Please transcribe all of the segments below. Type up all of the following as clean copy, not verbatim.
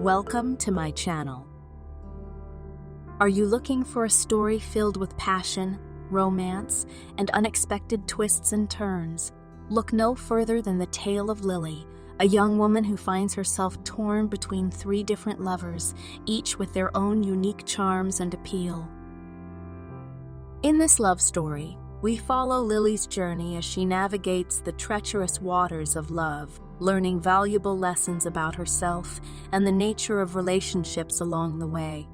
Welcome to my channel. Are you looking for a story filled with passion, romance, and unexpected twists and turns? Look no further than the tale of Lily, a young woman who finds herself torn between three different lovers, each with their own unique charms and appeal. In this love story, we follow Lily's journey as she navigates the treacherous waters of love, learning valuable lessons about herself and the nature of relationships along the way.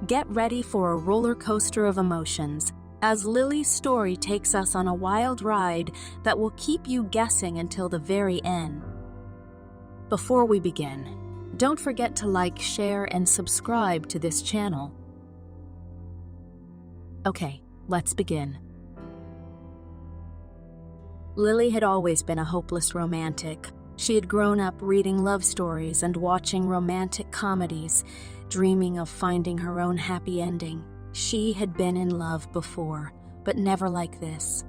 Get ready for a roller coaster of emotions as Lily's story takes us on a wild ride that will keep you guessing until the very end. Before we begin, don't forget to like, share, and subscribe to this channel. Okay, let's begin. Lily had always been a hopeless romantic. She had grown up reading love stories and watching romantic comedies, dreaming of finding her own happy ending. She had been in love before, but never like this.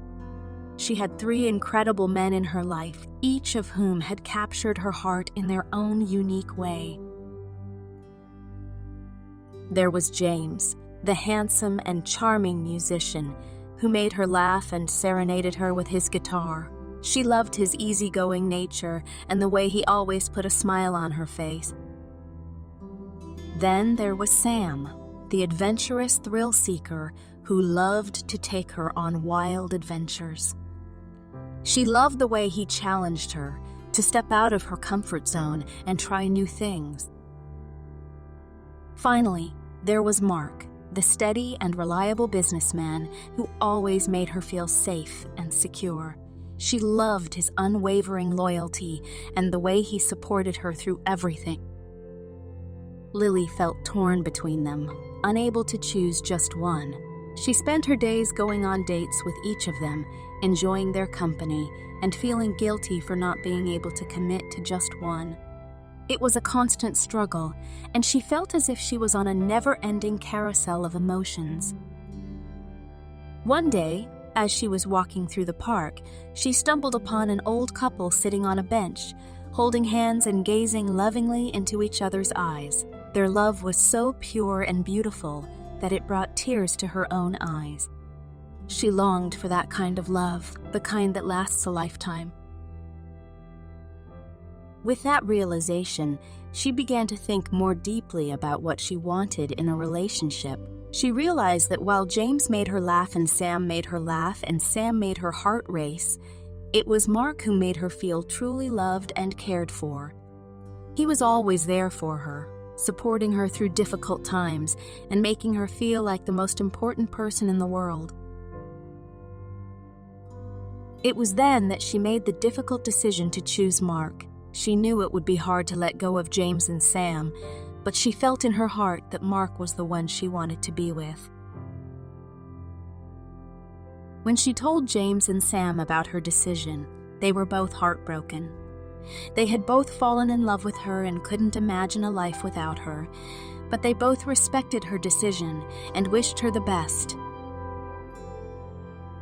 She had three incredible men in her life, each of whom had captured her heart in their own unique way. There was James, the handsome and charming musician, who made her laugh and serenaded her with his guitar. She loved his easygoing nature and the way he always put a smile on her face. Then there was Sam, the adventurous thrill-seeker who loved to take her on wild adventures. She loved the way he challenged her to step out of her comfort zone and try new things. Finally, there was Mark, the steady and reliable businessman who always made her feel safe and secure. She loved his unwavering loyalty and the way he supported her through everything. Lily felt torn between them, unable to choose just one. She spent her days going on dates with each of them, enjoying their company, and feeling guilty for not being able to commit to just one. It was a constant struggle, and she felt as if she was on a never-ending carousel of emotions. One day, as she was walking through the park, she stumbled upon an old couple sitting on a bench, holding hands and gazing lovingly into each other's eyes. Their love was so pure and beautiful that it brought tears to her own eyes. She longed for that kind of love, the kind that lasts a lifetime. With that realization, she began to think more deeply about what she wanted in a relationship. She realized that while James made her laugh and Sam made her laugh and Sam made her heart race, it was Mark who made her feel truly loved and cared for. He was always there for her, supporting her through difficult times and making her feel like the most important person in the world. It was then that she made the difficult decision to choose Mark. She knew it would be hard to let go of James and Sam, but she felt in her heart that Mark was the one she wanted to be with. When she told James and Sam about her decision, they were both heartbroken. They had both fallen in love with her and couldn't imagine a life without her, but they both respected her decision and wished her the best.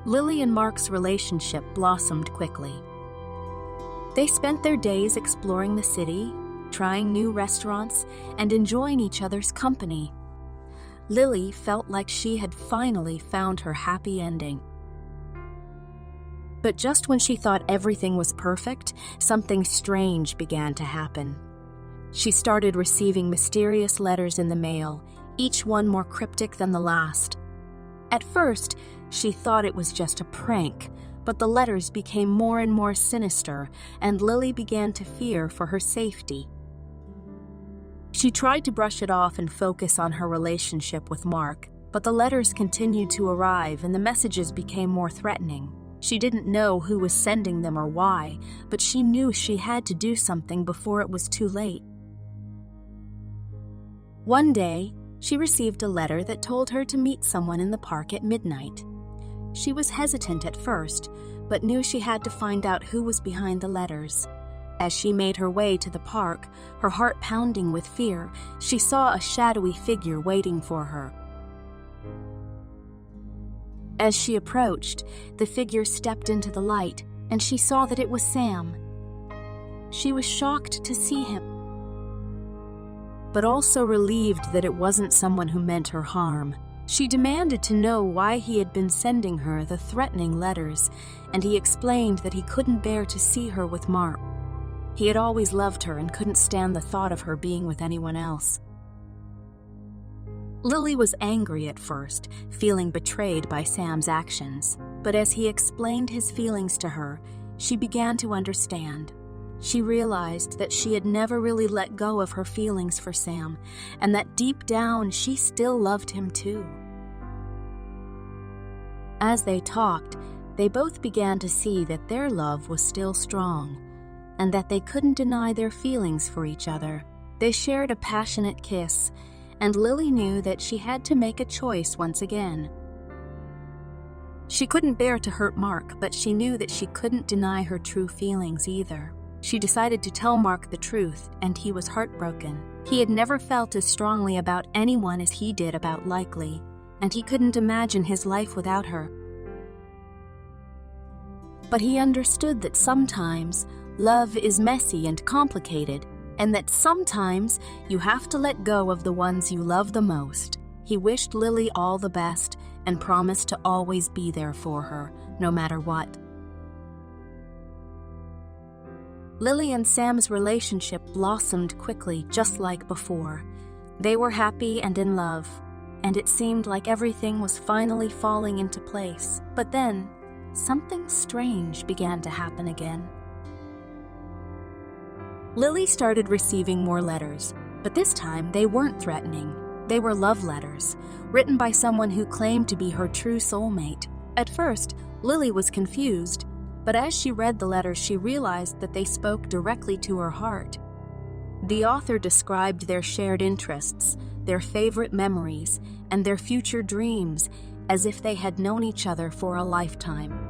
Lily and Mark's relationship blossomed quickly. They spent their days exploring the city, trying new restaurants, and enjoying each other's company. Lily felt like she had finally found her happy ending. But just when she thought everything was perfect, something strange began to happen. She started receiving mysterious letters in the mail, each one more cryptic than the last. At first, she thought it was just a prank, but the letters became more and more sinister, and Lily began to fear for her safety. She tried to brush it off and focus on her relationship with Mark, but the letters continued to arrive and the messages became more threatening. She didn't know who was sending them or why, but she knew she had to do something before it was too late. One day, she received a letter that told her to meet someone in the park at midnight. She was hesitant at first, but knew she had to find out who was behind the letters. As she made her way to the park, her heart pounding with fear, she saw a shadowy figure waiting for her. As she approached, the figure stepped into the light, and she saw that it was Sam. She was shocked to see him. but also relieved that it wasn't someone who meant her harm. She demanded to know why he had been sending her the threatening letters, and he explained that he couldn't bear to see her with Mark. He had always loved her and couldn't stand the thought of her being with anyone else. Lily was angry at first, feeling betrayed by Sam's actions, but as he explained his feelings to her, she began to understand. She realized that she had never really let go of her feelings for Sam, and that deep down she still loved him too. As they talked, they both began to see that their love was still strong, and that they couldn't deny their feelings for each other. They shared a passionate kiss, and Lily knew that she had to make a choice once again. She couldn't bear to hurt Mark, but she knew that she couldn't deny her true feelings either. She decided to tell Mark the truth, and he was heartbroken. He had never felt as strongly about anyone as he did about Likely, and he couldn't imagine his life without her. But he understood that sometimes love is messy and complicated, and that sometimes you have to let go of the ones you love the most. He wished Lily all the best and promised to always be there for her, no matter what. Lily and Sam's relationship blossomed quickly, just like before. They were happy and in love, and it seemed like everything was finally falling into place. But then, something strange began to happen again. Lily started receiving more letters, but this time they weren't threatening. They were love letters, written by someone who claimed to be her true soulmate. At first, Lily was confused, but as she read the letters, she realized that they spoke directly to her heart. The author described their shared interests, their favorite memories, and their future dreams as if they had known each other for a lifetime.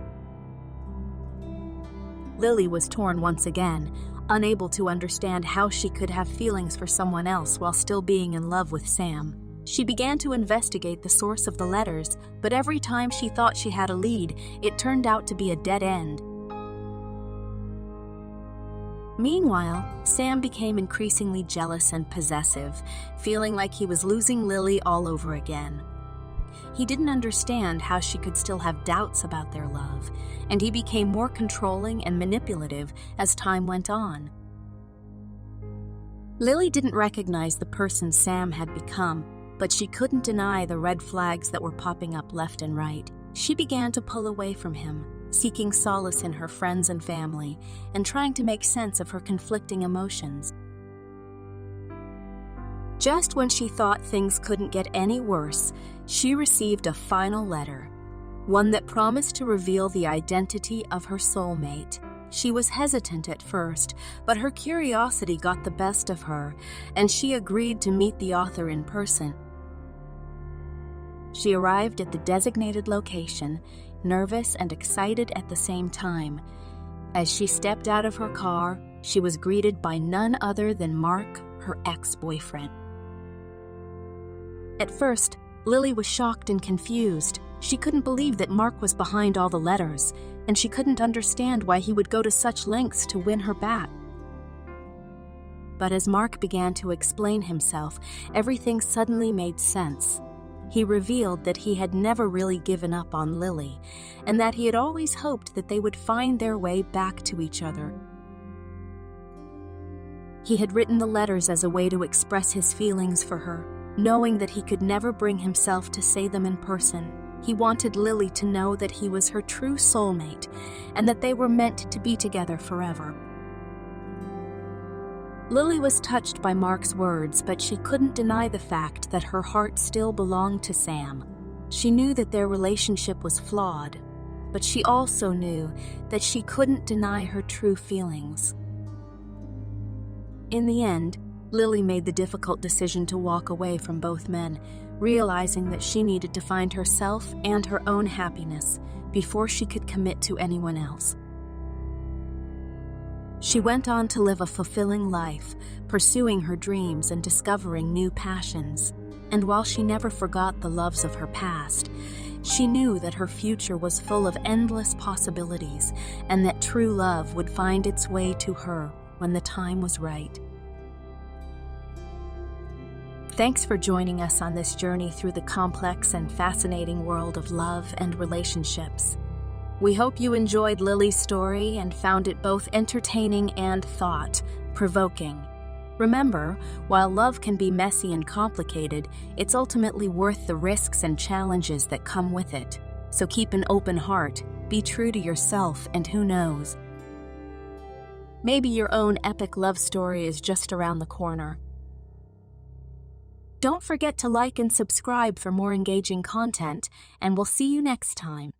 Lily was torn once again, unable to understand how she could have feelings for someone else while still being in love with Sam. She began to investigate the source of the letters, but every time she thought she had a lead, it turned out to be a dead end. Meanwhile, Sam became increasingly jealous and possessive, feeling like he was losing Lily all over again. He didn't understand how she could still have doubts about their love, and he became more controlling and manipulative as time went on. Lily didn't recognize the person Sam had become, but she couldn't deny the red flags that were popping up left and right. She began to pull away from him, seeking solace in her friends and family, and trying to make sense of her conflicting emotions. Just when she thought things couldn't get any worse, she received a final letter, one that promised to reveal the identity of her soulmate. She was hesitant at first, but her curiosity got the best of her, and she agreed to meet the author in person. She arrived at the designated location, nervous and excited at the same time. As she stepped out of her car, she was greeted by none other than Mark, her ex-boyfriend. At first, Lily was shocked and confused. She couldn't believe that Mark was behind all the letters, and she couldn't understand why he would go to such lengths to win her back. But as Mark began to explain himself, everything suddenly made sense. He revealed that he had never really given up on Lily, and that he had always hoped that they would find their way back to each other. He had written the letters as a way to express his feelings for her, knowing that he could never bring himself to say them in person. He wanted Lily to know that he was her true soulmate, and that they were meant to be together forever. Lily was touched by Mark's words, but she couldn't deny the fact that her heart still belonged to Sam. She knew that their relationship was flawed, but she also knew that she couldn't deny her true feelings. In the end, Lily made the difficult decision to walk away from both men, realizing that she needed to find herself and her own happiness before she could commit to anyone else. She went on to live a fulfilling life, pursuing her dreams and discovering new passions. And while she never forgot the loves of her past, she knew that her future was full of endless possibilities, and that true love would find its way to her when the time was right. Thanks for joining us on this journey through the complex and fascinating world of love and relationships. We hope you enjoyed Lily's story and found it both entertaining and thought-provoking. Remember, while love can be messy and complicated, it's ultimately worth the risks and challenges that come with it. So keep an open heart, be true to yourself, and who knows? Maybe your own epic love story is just around the corner. Don't forget to like and subscribe for more engaging content, and we'll see you next time.